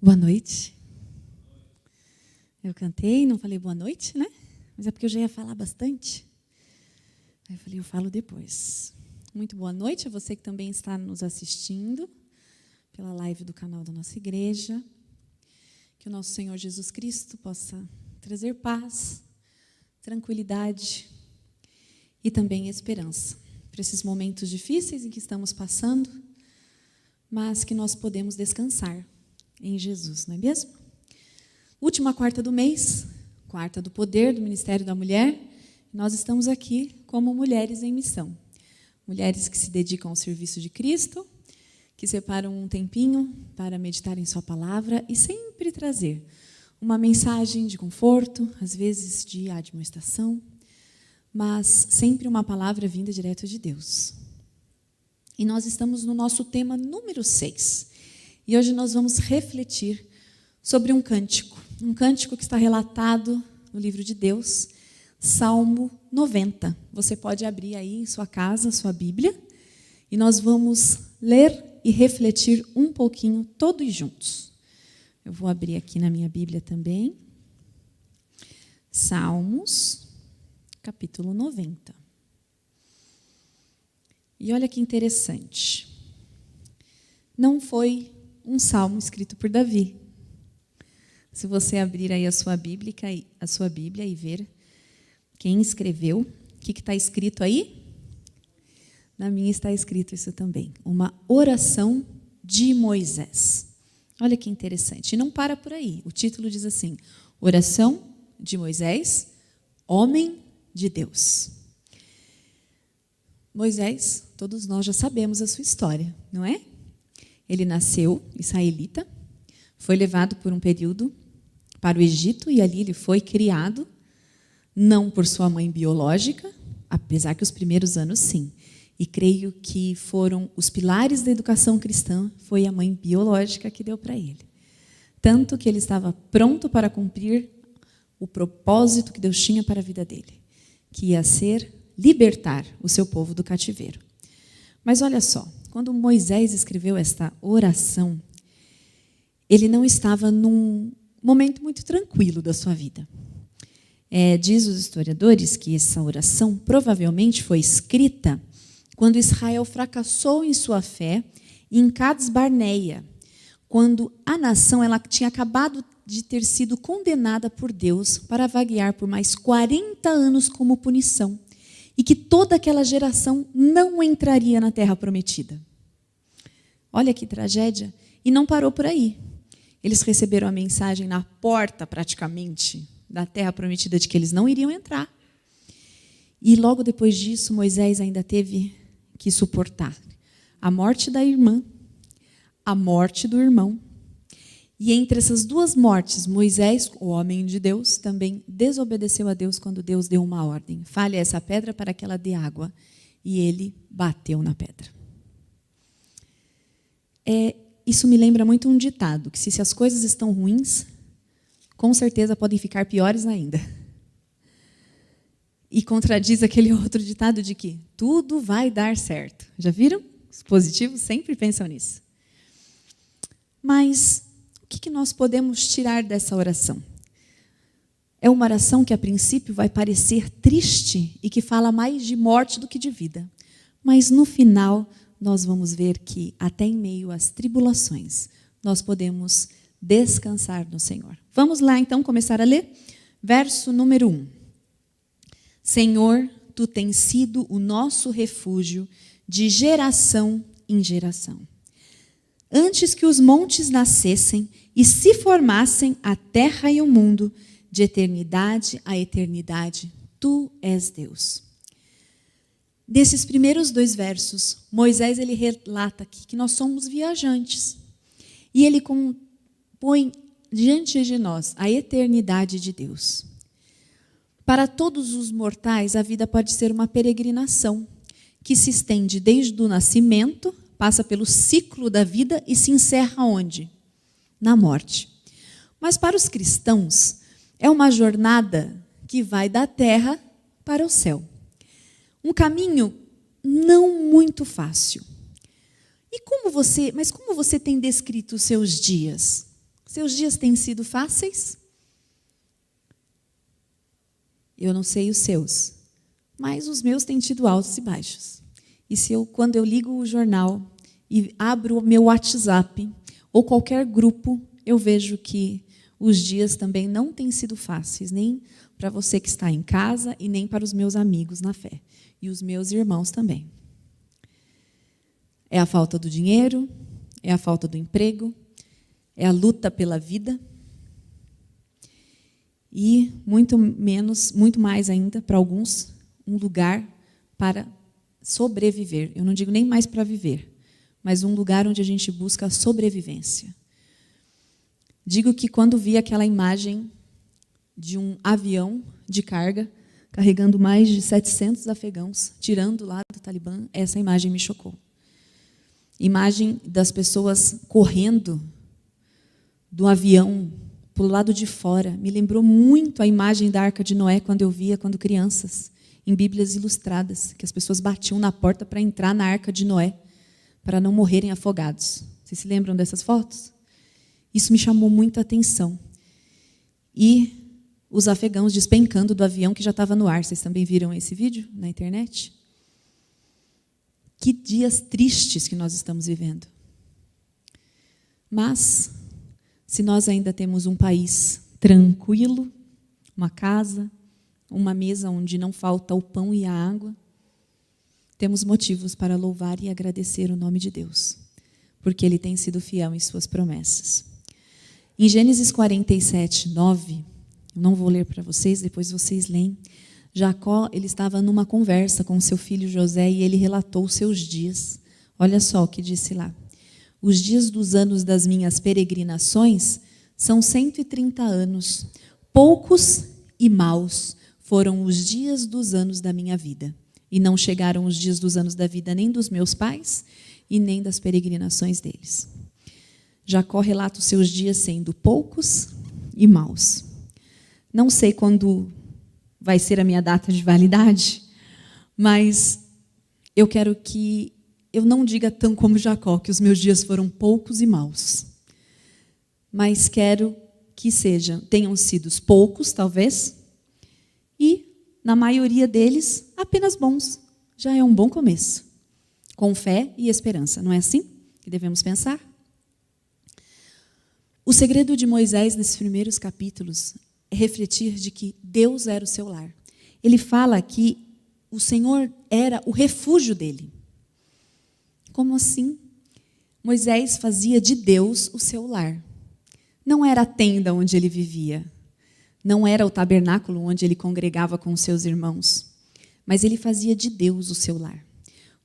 Boa noite. Eu cantei, não falei boa noite, né? Mas é porque eu já ia falar bastante. Aí eu falei, eu falo depois. Muito boa noite a você que também está nos assistindo pela live do canal da nossa igreja. Que o nosso Senhor Jesus Cristo possa trazer paz, tranquilidade e também esperança para esses momentos difíceis em que estamos passando, mas que nós podemos descansar em Jesus, não é mesmo? Última quarta do mês, quarta do poder do Ministério da Mulher, nós estamos aqui como mulheres em missão. Mulheres que se dedicam ao serviço de Cristo, que separam um tempinho para meditar em sua palavra e sempre trazer uma mensagem de conforto, às vezes de admoestação, mas sempre uma palavra vinda direto de Deus. E nós estamos no nosso tema número 6. E hoje nós vamos refletir sobre um cântico que está relatado no livro de Deus, Salmo 90. Você pode abrir aí em sua casa, sua Bíblia, e nós vamos ler e refletir um pouquinho todos juntos. Eu vou abrir aqui na minha Bíblia também. Salmos, capítulo 90. E olha que interessante. Não foi um salmo escrito por Davi. Se você abrir aí a sua Bíblia e ver quem escreveu, o que está escrito aí? Na minha está escrito isso também. Uma oração de Moisés. Olha que interessante. E não para por aí. O título diz assim: Oração de Moisés, homem de Deus. Moisés, todos nós já sabemos a sua história, não é? Ele nasceu israelita, foi levado por um período para o Egito e ali ele foi criado, não por sua mãe biológica, apesar que os primeiros anos sim. E creio que foram os pilares da educação cristã, foi a mãe biológica que deu para ele. Tanto que ele estava pronto para cumprir o propósito que Deus tinha para a vida dele, que ia ser libertar o seu povo do cativeiro. Mas olha só, quando Moisés escreveu esta oração, ele não estava num momento muito tranquilo da sua vida. Diz os historiadores que essa oração provavelmente foi escrita quando Israel fracassou em sua fé em Cades Barneia, quando a nação ela tinha acabado de ter sido condenada por Deus para vaguear por mais 40 anos como punição, e que toda aquela geração não entraria na terra prometida. Olha que tragédia. E não parou por aí. Eles receberam a mensagem na porta, praticamente, da terra prometida de que eles não iriam entrar. E logo depois disso, Moisés ainda teve que suportar a morte da irmã, a morte do irmão. E entre essas duas mortes, Moisés, o homem de Deus, também desobedeceu a Deus quando Deus deu uma ordem. Fale essa pedra para que ela dê água. E ele bateu na pedra. Isso me lembra muito um ditado, que se as coisas estão ruins, com certeza podem ficar piores ainda. E contradiz aquele outro ditado de que tudo vai dar certo. Já viram? Os positivos sempre pensam nisso. Mas o que nós podemos tirar dessa oração? É uma oração que, a princípio, vai parecer triste e que fala mais de morte do que de vida. Mas, no final, nós vamos ver que, até em meio às tribulações, nós podemos descansar no Senhor. Vamos lá, então, começar a ler? Verso número 1. Senhor, Tu tens sido o nosso refúgio de geração em geração. Antes que os montes nascessem e se formassem a terra e o mundo, de eternidade a eternidade, Tu és Deus. Desses primeiros 2 versos, Moisés ele relata aqui que nós somos viajantes. E ele põe diante de nós a eternidade de Deus. Para todos os mortais, a vida pode ser uma peregrinação, que se estende desde o nascimento, passa pelo ciclo da vida e se encerra onde? Na morte. Mas para os cristãos, é uma jornada que vai da terra para o céu. Um caminho não muito fácil. Mas como você tem descrito os seus dias? Seus dias têm sido fáceis? Eu não sei os seus, mas os meus têm tido altos e baixos. E quando eu ligo o jornal e abro o meu WhatsApp ou qualquer grupo, eu vejo que os dias também não têm sido fáceis, nem para você que está em casa e nem para os meus amigos na fé. E os meus irmãos também. É a falta do dinheiro, é a falta do emprego, é a luta pela vida. E muito mais ainda, para alguns, um lugar para sobreviver. Eu não digo nem mais para viver, mas um lugar onde a gente busca a sobrevivência. Digo que quando vi aquela imagem de um avião de carga carregando mais de 700 afegãos, tirando lá do Talibã, essa imagem me chocou. Imagem das pessoas correndo do avião para o lado de fora. Me lembrou muito a imagem da Arca de Noé, quando eu via, quando crianças, em Bíblias ilustradas, que as pessoas batiam na porta para entrar na Arca de Noé, para não morrerem afogados. Vocês se lembram dessas fotos? Isso me chamou muita atenção. E os afegãos despencando do avião que já estava no ar. Vocês também viram esse vídeo na internet? Que dias tristes que nós estamos vivendo. Mas, se nós ainda temos um país tranquilo, uma casa, uma mesa onde não falta o pão e a água, temos motivos para louvar e agradecer o nome de Deus, porque Ele tem sido fiel em suas promessas. Em Gênesis 47, 9, eu não vou ler para vocês, depois vocês leem. Jacó, ele estava numa conversa com seu filho José e ele relatou os seus dias. Olha só o que disse lá. Os dias dos anos das minhas peregrinações são 130 anos. Poucos e maus foram os dias dos anos da minha vida. E não chegaram os dias dos anos da vida nem dos meus pais e nem das peregrinações deles. Jacó relata os seus dias sendo poucos e maus. Não sei quando vai ser a minha data de validade, mas eu quero que eu não diga tão como Jacó, que os meus dias foram poucos e maus. Mas quero que tenham sido poucos, talvez, e, na maioria deles, apenas bons. Já é um bom começo. Com fé e esperança, não é assim que devemos pensar? O segredo de Moisés, nesses primeiros capítulos, é refletir de que Deus era o seu lar. Ele fala que o Senhor era o refúgio dele. Como assim? Moisés fazia de Deus o seu lar. Não era a tenda onde ele vivia. Não era o tabernáculo onde ele congregava com os seus irmãos. Mas ele fazia de Deus o seu lar.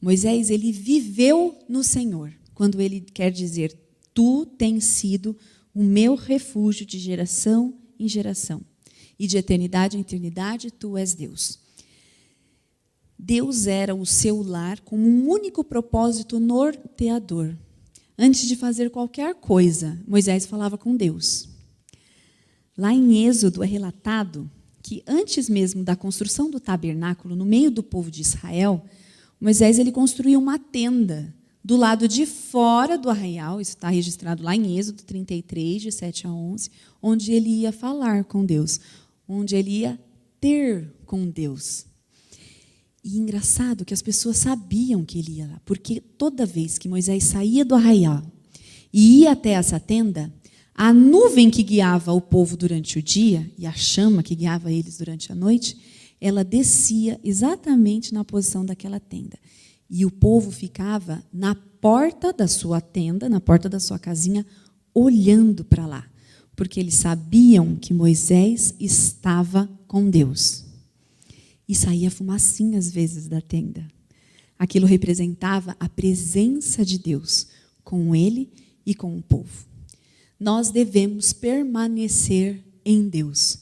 Moisés, ele viveu no Senhor. Quando ele quer dizer, tu tens sido o meu refúgio de geração em geração. E de eternidade em eternidade, tu és Deus. Deus era o seu lar como um único propósito norteador. Antes de fazer qualquer coisa, Moisés falava com Deus. Lá em Êxodo é relatado que antes mesmo da construção do tabernáculo, no meio do povo de Israel, Moisés ele construiu uma tenda do lado de fora do arraial, isso está registrado lá em Êxodo 33, de 7 a 11, onde ele ia falar com Deus, onde ele ia ter com Deus. E engraçado que as pessoas sabiam que ele ia lá, porque toda vez que Moisés saía do arraial e ia até essa tenda, a nuvem que guiava o povo durante o dia e a chama que guiava eles durante a noite, ela descia exatamente na posição daquela tenda. E o povo ficava na porta da sua tenda, na porta da sua casinha, olhando para lá, porque eles sabiam que Moisés estava com Deus. E saía fumacinha às vezes da tenda. Aquilo representava a presença de Deus com ele e com o povo. Nós devemos permanecer em Deus.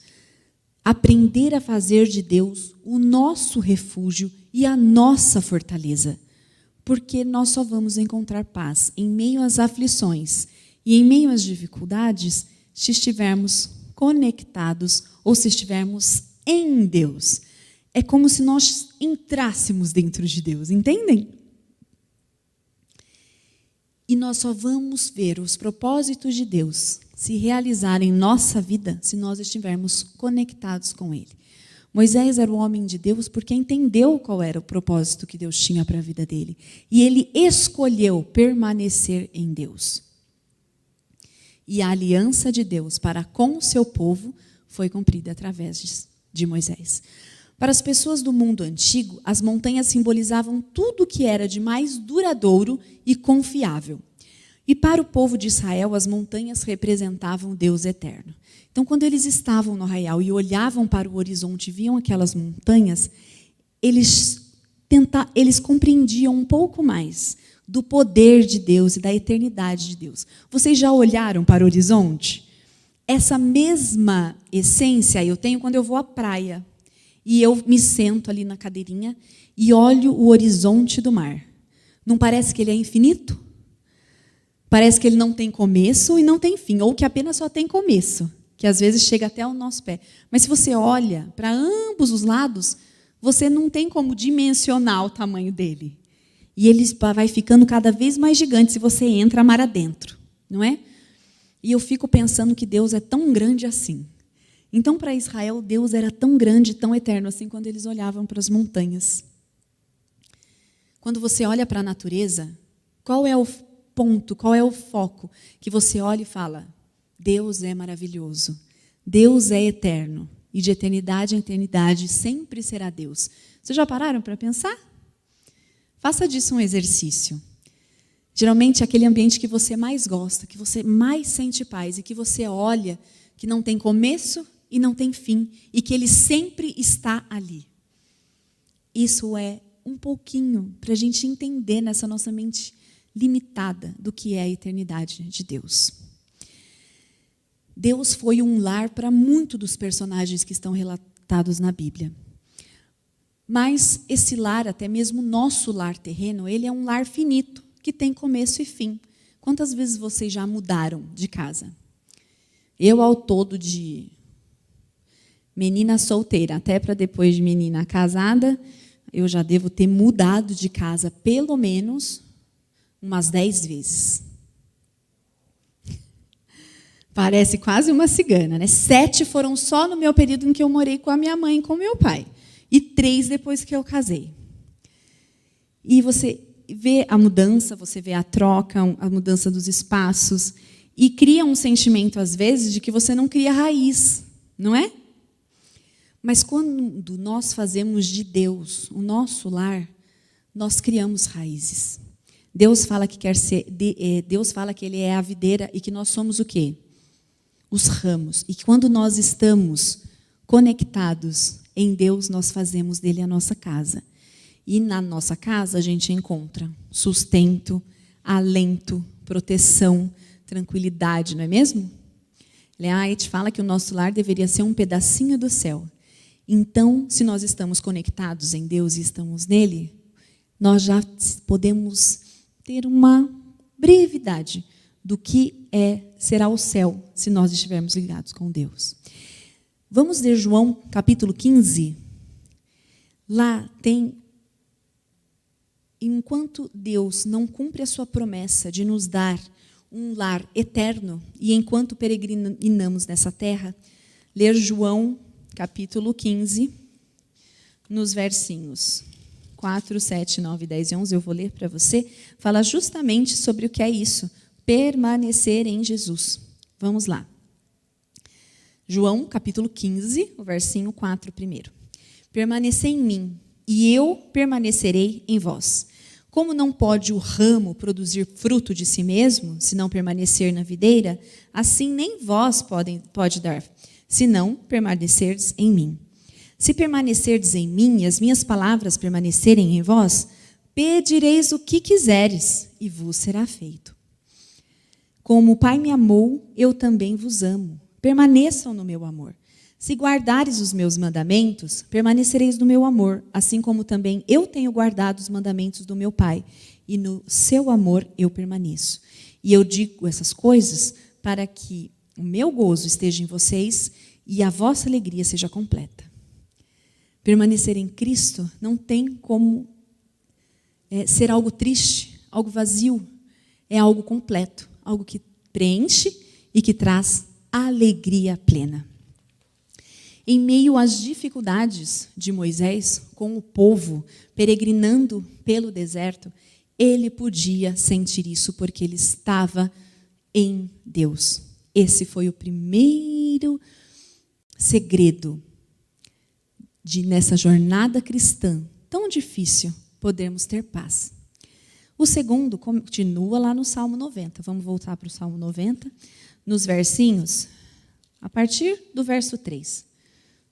Aprender a fazer de Deus o nosso refúgio e a nossa fortaleza. Porque nós só vamos encontrar paz em meio às aflições e em meio às dificuldades se estivermos conectados ou se estivermos em Deus. É como se nós entrássemos dentro de Deus, entendem? E nós só vamos ver os propósitos de Deus se realizarem em nossa vida se nós estivermos conectados com Ele. Moisés era o homem de Deus porque entendeu qual era o propósito que Deus tinha para a vida dele. E ele escolheu permanecer em Deus. E a aliança de Deus para com o seu povo foi cumprida através de Moisés. Para as pessoas do mundo antigo, as montanhas simbolizavam tudo o que era de mais duradouro e confiável. E para o povo de Israel, as montanhas representavam o Deus eterno. Então, quando eles estavam no arraial e olhavam para o horizonte e viam aquelas montanhas, eles compreendiam um pouco mais do poder de Deus e da eternidade de Deus. Vocês já olharam para o horizonte? Essa mesma essência eu tenho quando eu vou à praia. E eu me sento ali na cadeirinha e olho o horizonte do mar. Não parece que ele é infinito? Parece que ele não tem começo e não tem fim, ou que apenas só tem começo, que às vezes chega até o nosso pé. Mas se você olha para ambos os lados, você não tem como dimensionar o tamanho dele. E ele vai ficando cada vez mais gigante se você entra mar adentro, não é? E eu fico pensando que Deus é tão grande assim. Então, para Israel, Deus era tão grande, tão eterno assim, quando eles olhavam para as montanhas. Quando você olha para a natureza, qual é o ponto, qual é o foco que você olha e fala: Deus é maravilhoso, Deus é eterno, e de eternidade em eternidade sempre será Deus. Vocês já pararam para pensar? Faça disso um exercício. Geralmente, aquele ambiente que você mais gosta, que você mais sente paz, e que você olha, que não tem começo e não tem fim, e que Ele sempre está ali. Isso é um pouquinho para a gente entender nessa nossa mente limitada do que é a eternidade de Deus. Deus foi um lar para muitos dos personagens que estão relatados na Bíblia. Mas esse lar, até mesmo o nosso lar terreno, ele é um lar finito, que tem começo e fim. Quantas vezes vocês já mudaram de casa? Eu, ao todo, de menina solteira até para depois de menina casada, eu já devo ter mudado de casa pelo menos umas 10 vezes. Parece quase uma cigana, né? 7 foram só no meu período em que eu morei com a minha mãe e com o meu pai. E 3 depois que eu casei. E você vê a mudança, você vê a troca, a mudança dos espaços, e cria um sentimento, às vezes, de que você não cria raiz, não é? Mas quando nós fazemos de Deus o nosso lar, nós criamos raízes. Deus fala que Deus fala que Ele é a videira e que nós somos o quê? Os ramos. E que quando nós estamos conectados em Deus, nós fazemos dele a nossa casa. E na nossa casa a gente encontra sustento, alento, proteção, tranquilidade, não é mesmo? Leite fala que o nosso lar deveria ser um pedacinho do céu. Então, se nós estamos conectados em Deus e estamos nele, nós já podemos ter uma brevidade do que será o céu se nós estivermos ligados com Deus. Vamos ler João, capítulo 15. Lá tem: enquanto Deus não cumpre a sua promessa de nos dar um lar eterno, e enquanto peregrinamos nessa terra, ler João, capítulo 15, nos versinhos 4, 7, 9, 10 e 11, eu vou ler para você, fala justamente sobre o que é isso, permanecer em Jesus. Vamos lá. João, capítulo 15, o versinho 4 primeiro. Permanecei em mim, e eu permanecerei em vós. Como não pode o ramo produzir fruto de si mesmo, se não permanecer na videira, assim nem vós pode dar, se não permanecerdes em mim. Se permanecerdes em mim e as minhas palavras permanecerem em vós, pedireis o que quiseres, e vos será feito. Como o Pai me amou, eu também vos amo. Permaneçam no meu amor. Se guardares os meus mandamentos, permanecereis no meu amor, assim como também eu tenho guardado os mandamentos do meu Pai, e no seu amor eu permaneço. E eu digo essas coisas para que o meu gozo esteja em vocês e a vossa alegria seja completa. Permanecer em Cristo não tem como ser algo triste, algo vazio. é algo completo, algo que preenche e que traz alegria plena. Em meio às dificuldades de Moisés, com o povo peregrinando pelo deserto, ele podia sentir isso porque ele estava em Deus. Esse foi o primeiro segredo nessa jornada cristã tão difícil, podermos ter paz. O segundo continua lá no Salmo 90. Vamos voltar para o Salmo 90, nos versinhos, a partir do verso 3.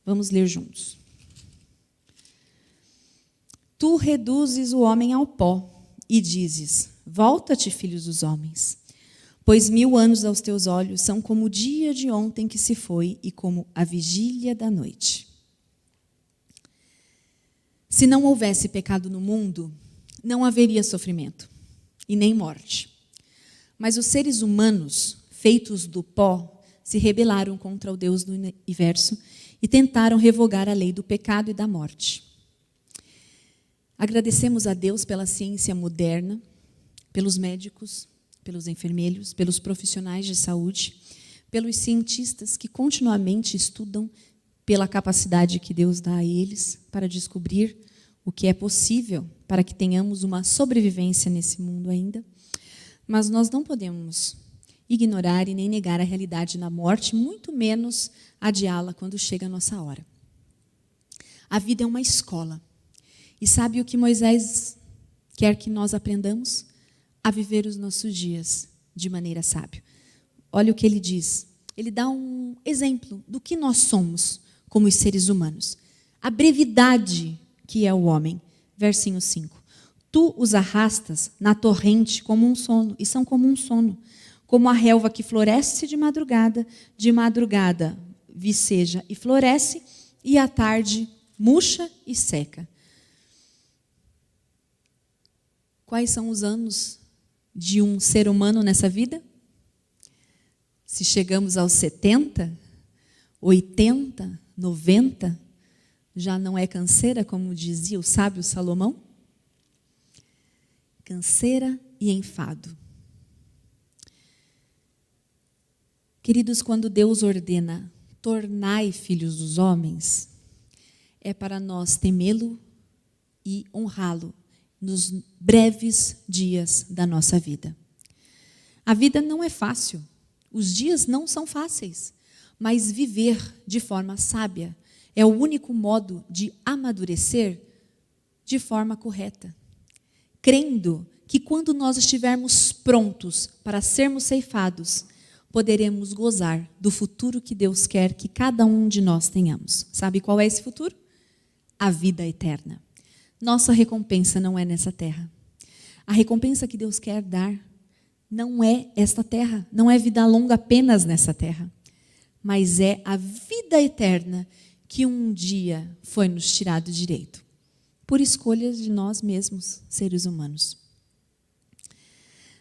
Vamos ler juntos. Tu reduzes o homem ao pó e dizes: volta-te, filhos dos homens. Pois 1000 anos aos teus olhos são como o dia de ontem que se foi e como a vigília da noite. Se não houvesse pecado no mundo, não haveria sofrimento e nem morte. Mas os seres humanos, feitos do pó, se rebelaram contra o Deus do universo e tentaram revogar a lei do pecado e da morte. Agradecemos a Deus pela ciência moderna, pelos médicos, pelos enfermeiros, pelos profissionais de saúde, pelos cientistas que continuamente estudam, pela capacidade que Deus dá a eles para descobrir o que é possível para que tenhamos uma sobrevivência nesse mundo ainda. Mas nós não podemos ignorar e nem negar a realidade da morte, muito menos adiá-la quando chega a nossa hora. A vida é uma escola. E sabe o que Moisés quer que nós aprendamos? A viver os nossos dias de maneira sábia. Olha o que ele diz. Ele dá um exemplo do que nós somos como os seres humanos. A brevidade que é o homem. Versinho 5. Tu os arrastas na torrente como um sono, e são como um sono. Como a relva que floresce de madrugada viceja e floresce, e à tarde murcha e seca. Quais são os anos de um ser humano nessa vida? Se chegamos aos 70, 80, 90, já não é canseira, como dizia o sábio Salomão? Canseira e enfado. Queridos, quando Deus ordena, tornai filhos dos homens, é para nós temê-lo e honrá-lo nos breves dias da nossa vida. A vida não é fácil, os dias não são fáceis, mas viver de forma sábia é o único modo de amadurecer de forma correta, crendo que quando nós estivermos prontos para sermos ceifados, poderemos gozar do futuro que Deus quer que cada um de nós tenhamos. Sabe qual é esse futuro? A vida eterna. Nossa recompensa não é nessa terra. A recompensa que Deus quer dar não é esta terra, não é vida longa apenas nessa terra, mas é a vida eterna que um dia foi nos tirado direito, por escolhas de nós mesmos, seres humanos.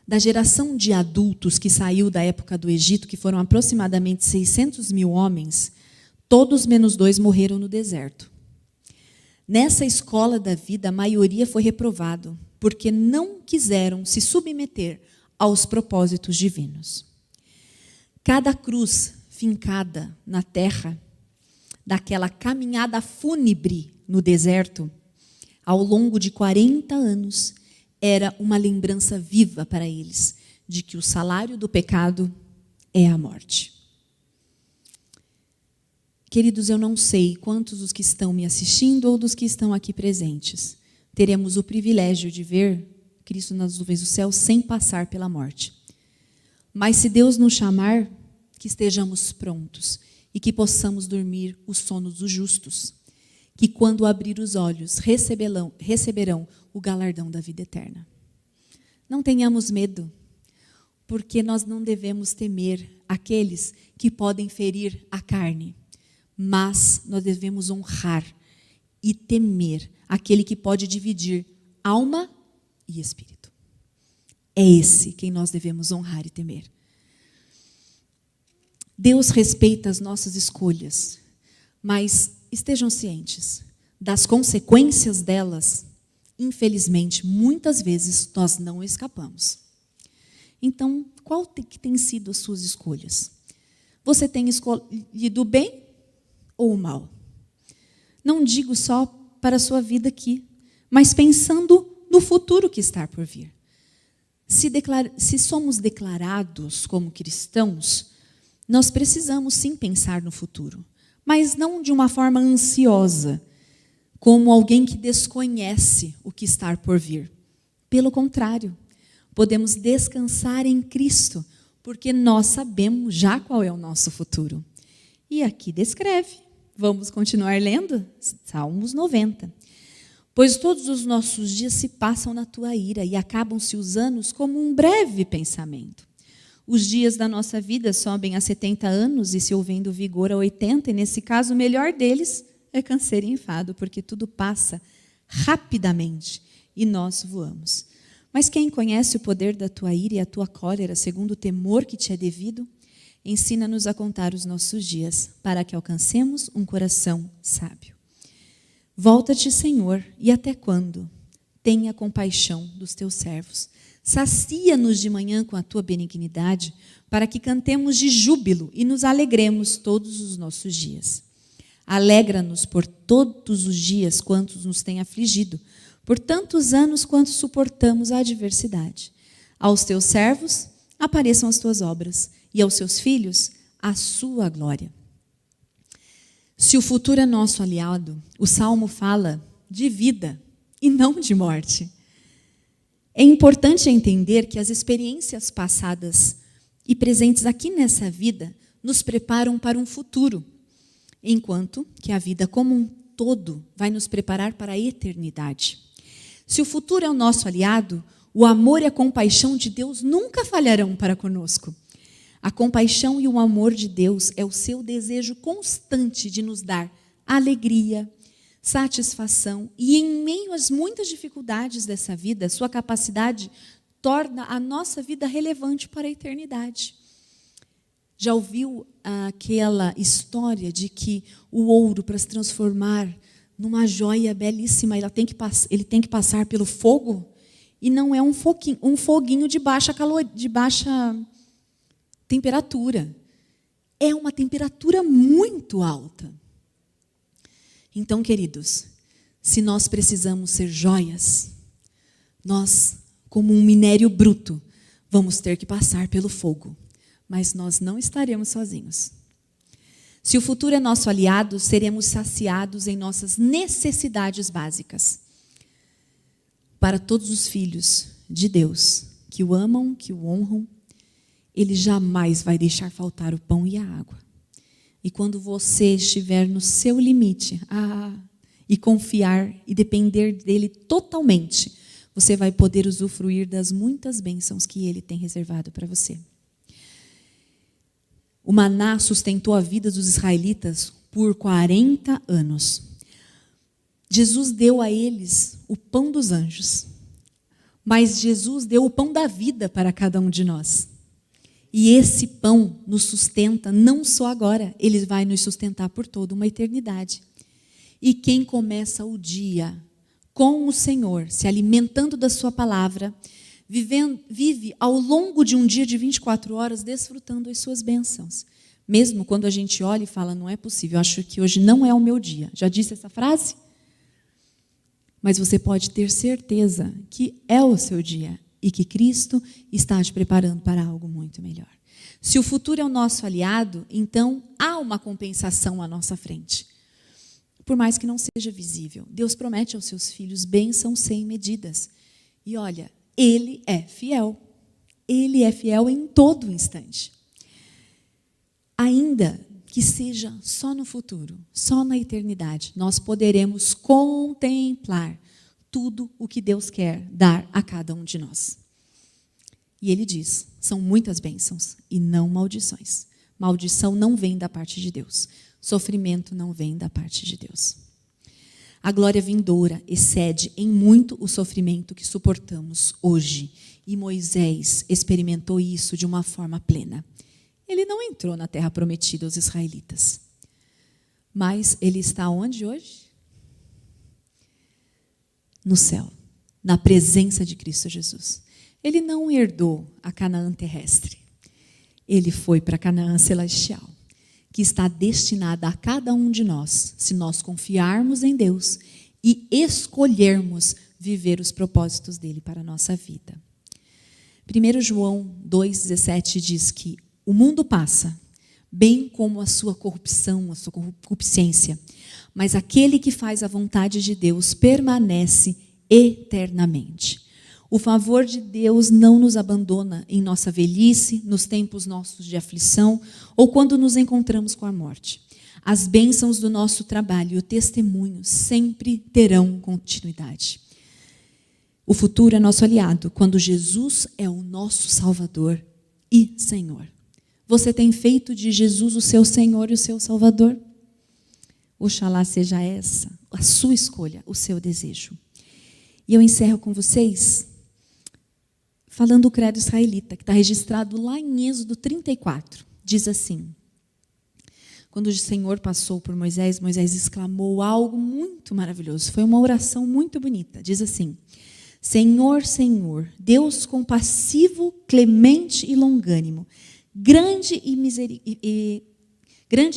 Da geração de adultos que saiu da época do Egito, que foram aproximadamente 600 mil homens, todos menos 2 morreram no deserto. Nessa escola da vida, a maioria foi reprovado, porque não quiseram se submeter aos propósitos divinos. Cada cruz fincada na terra, daquela caminhada fúnebre no deserto, ao longo de 40 anos, era uma lembrança viva para eles de que o salário do pecado é a morte. Queridos, eu não sei quantos dos que estão me assistindo ou dos que estão aqui presentes teremos o privilégio de ver Cristo nas nuvens do céu sem passar pela morte. Mas se Deus nos chamar, que estejamos prontos e que possamos dormir o sono dos justos, que quando abrir os olhos receberão o galardão da vida eterna. Não tenhamos medo, porque nós não devemos temer aqueles que podem ferir a carne, mas nós devemos honrar e temer aquele que pode dividir alma e espírito. É esse quem nós devemos honrar e temer. Deus respeita as nossas escolhas, mas estejam cientes das consequências delas. Infelizmente, muitas vezes nós não escapamos. Então, qual que tem sido as suas escolhas? Você tem escolhido o bem ou o mal? Não digo só para a sua vida aqui, mas pensando no futuro que está por vir. Se somos declarados como cristãos, nós precisamos sim pensar no futuro, mas não de uma forma ansiosa, como alguém que desconhece o que está por vir. Pelo contrário, podemos descansar em Cristo, porque nós sabemos já qual é o nosso futuro. E aqui descreve. Vamos continuar lendo? Salmos 90. Pois todos os nossos dias se passam na tua ira e acabam-se os anos como um breve pensamento. Os dias da nossa vida sobem a 70 anos e se ouvendo vigor a 80, e nesse caso o melhor deles é canseiro e enfado, porque tudo passa rapidamente e nós voamos. Mas quem conhece o poder da tua ira e a tua cólera, segundo o temor que te é devido, ensina-nos a contar os nossos dias, para que alcancemos um coração sábio. Volta-te, Senhor, e até quando? Tenha compaixão dos teus servos. Sacia-nos de manhã com a tua benignidade, para que cantemos de júbilo e nos alegremos todos os nossos dias. Alegra-nos por todos os dias quantos nos têm afligido, por tantos anos quanto suportamos a adversidade. Aos teus servos apareçam as tuas obras, e aos seus filhos a sua glória. Se o futuro é nosso aliado, o Salmo fala de vida e não de morte. É importante entender que as experiências passadas e presentes aqui nessa vida nos preparam para um futuro, enquanto que a vida como um todo vai nos preparar para a eternidade. Se o futuro é o nosso aliado, o amor e a compaixão de Deus nunca falharão para conosco. A compaixão e o amor de Deus é o seu desejo constante de nos dar alegria, satisfação, e em meio às muitas dificuldades dessa vida, sua capacidade torna a nossa vida relevante para a eternidade. Já ouviu aquela história de que o ouro, para se transformar numa joia belíssima, ele tem que passar pelo fogo? E não é um foguinho de baixa temperatura. É uma temperatura muito alta. Então, queridos, se nós precisamos ser joias, nós, como um minério bruto, vamos ter que passar pelo fogo. Mas nós não estaremos sozinhos. Se o futuro é nosso aliado, seremos saciados em nossas necessidades básicas. Para todos os filhos de Deus, que o amam, que o honram, Ele jamais vai deixar faltar o pão e a água. E quando você estiver no seu limite, e confiar e depender dele totalmente, você vai poder usufruir das muitas bênçãos que ele tem reservado para você. O maná sustentou a vida dos israelitas por 40 anos. Jesus deu a eles o pão dos anjos, mas Jesus deu o pão da vida para cada um de nós. E esse pão nos sustenta não só agora, ele vai nos sustentar por toda uma eternidade. E quem começa o dia com o Senhor, se alimentando da sua palavra, vive ao longo de um dia de 24 horas desfrutando as suas bênçãos. Mesmo quando a gente olha e fala, não é possível, eu acho que hoje não é o meu dia. Já disse essa frase? Mas você pode ter certeza que é o seu dia e que Cristo está te preparando para algo muito melhor. Se o futuro é o nosso aliado, então há uma compensação à nossa frente. Por mais que não seja visível, Deus promete aos seus filhos bênçãos sem medidas. E olha, Ele é fiel. Ele é fiel em todo instante. Ainda que seja só no futuro, só na eternidade, nós poderemos contemplar tudo o que Deus quer dar a cada um de nós. E Ele diz, são muitas bênçãos e não maldições. Maldição não vem da parte de Deus. Sofrimento não vem da parte de Deus. A glória vindoura excede em muito o sofrimento que suportamos hoje. E Moisés experimentou isso de uma forma plena. Ele não entrou na terra prometida aos israelitas. Mas ele está onde hoje? No céu, na presença de Cristo Jesus. Ele não herdou a Canaã terrestre. Ele foi para a Canaã celestial, que está destinada a cada um de nós, se nós confiarmos em Deus e escolhermos viver os propósitos dele para a nossa vida. 1 João 2,17 diz que o mundo passa, bem como a sua corrupção, a sua concupiscência, mas aquele que faz a vontade de Deus permanece eternamente. O favor de Deus não nos abandona em nossa velhice, nos tempos nossos de aflição ou quando nos encontramos com a morte. As bênçãos do nosso trabalho e o testemunho sempre terão continuidade. O futuro é nosso aliado quando Jesus é o nosso Salvador e Senhor. Você tem feito de Jesus o seu Senhor e o seu Salvador? Oxalá seja essa a sua escolha, o seu desejo. E eu encerro com vocês falando o credo israelita, que está registrado lá em Êxodo 34. Diz assim: quando o Senhor passou por Moisés, Moisés exclamou algo muito maravilhoso. Foi uma oração muito bonita. Diz assim: Senhor, Senhor, Deus compassivo, clemente e longânimo, grande em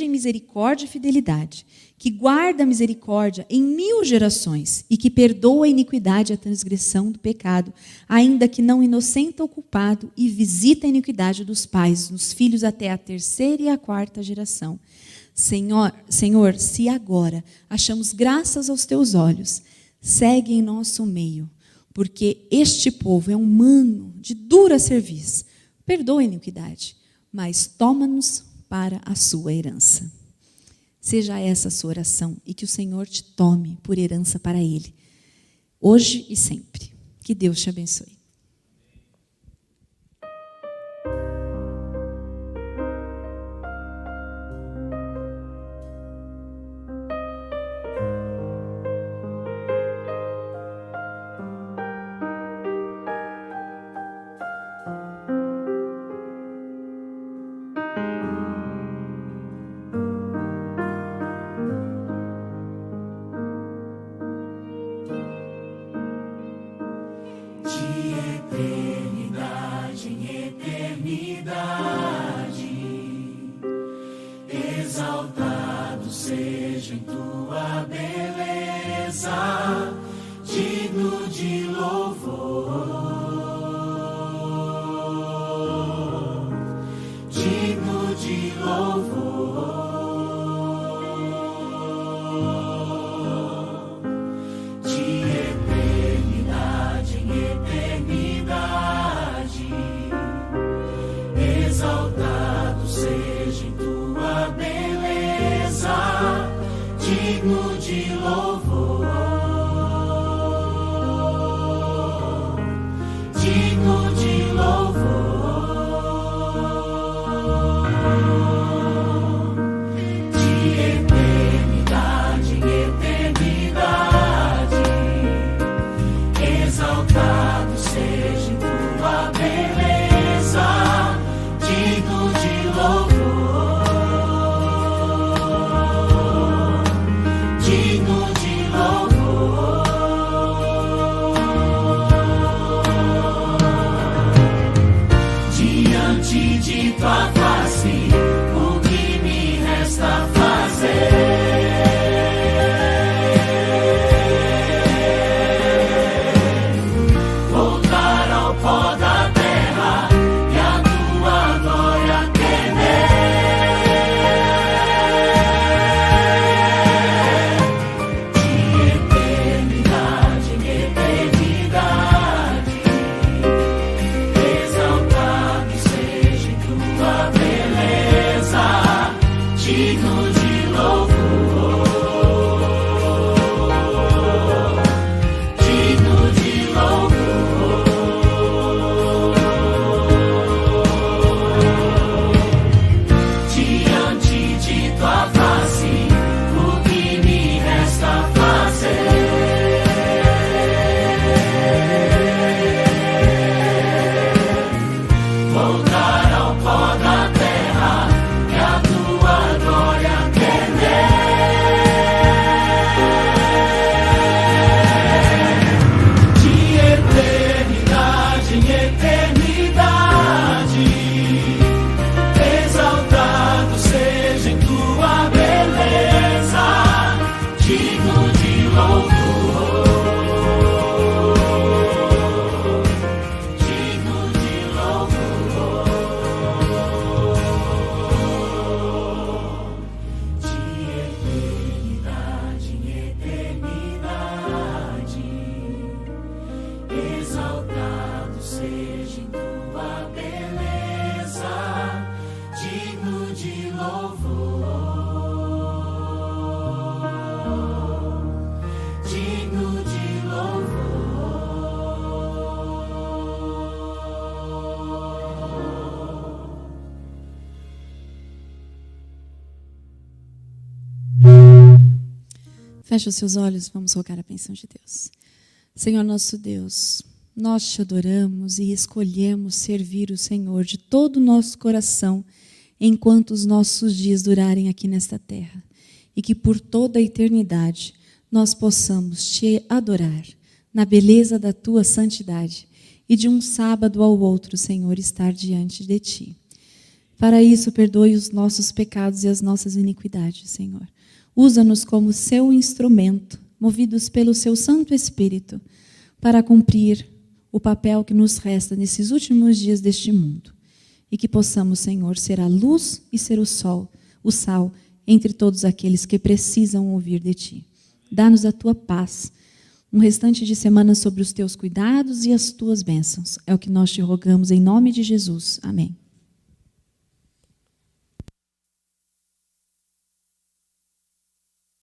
misericórdia e fidelidade, que guarda a misericórdia em 1000 gerações e que perdoa a iniquidade e a transgressão do pecado, ainda que não inocenta o culpado, e visita a iniquidade dos pais nos filhos até a 3ª e a 4ª geração. Senhor, se agora achamos graças aos teus olhos, segue em nosso meio, porque este povo é humano, de dura serviço. Perdoa a iniquidade, mas toma-nos para a sua herança. Seja essa a sua oração e que o Senhor te tome por herança para Ele, hoje e sempre. Que Deus te abençoe. Exaltado seja em tua beleza, digno de louvor, digno de louvor, de eternidade em eternidade. Exaltado seja em tua beleza, digno exaltado seja em tua beleza, digno de louvor, digno de louvor. Feche os seus olhos, vamos rogar a bênção de Deus. Senhor nosso Deus, nós te adoramos e escolhemos servir o Senhor de todo o nosso coração enquanto os nossos dias durarem aqui nesta terra. E que por toda a eternidade nós possamos te adorar na beleza da tua santidade e de um sábado ao outro, Senhor, estar diante de ti. Para isso, perdoe os nossos pecados e as nossas iniquidades, Senhor. Usa-nos como seu instrumento, movidos pelo seu Santo Espírito, para cumprir o papel que nos resta nesses últimos dias deste mundo. E que possamos, Senhor, ser a luz e ser o sol, o sal, entre todos aqueles que precisam ouvir de ti. Dá-nos a tua paz, um restante de semana sobre os teus cuidados e as tuas bênçãos. É o que nós te rogamos em nome de Jesus. Amém.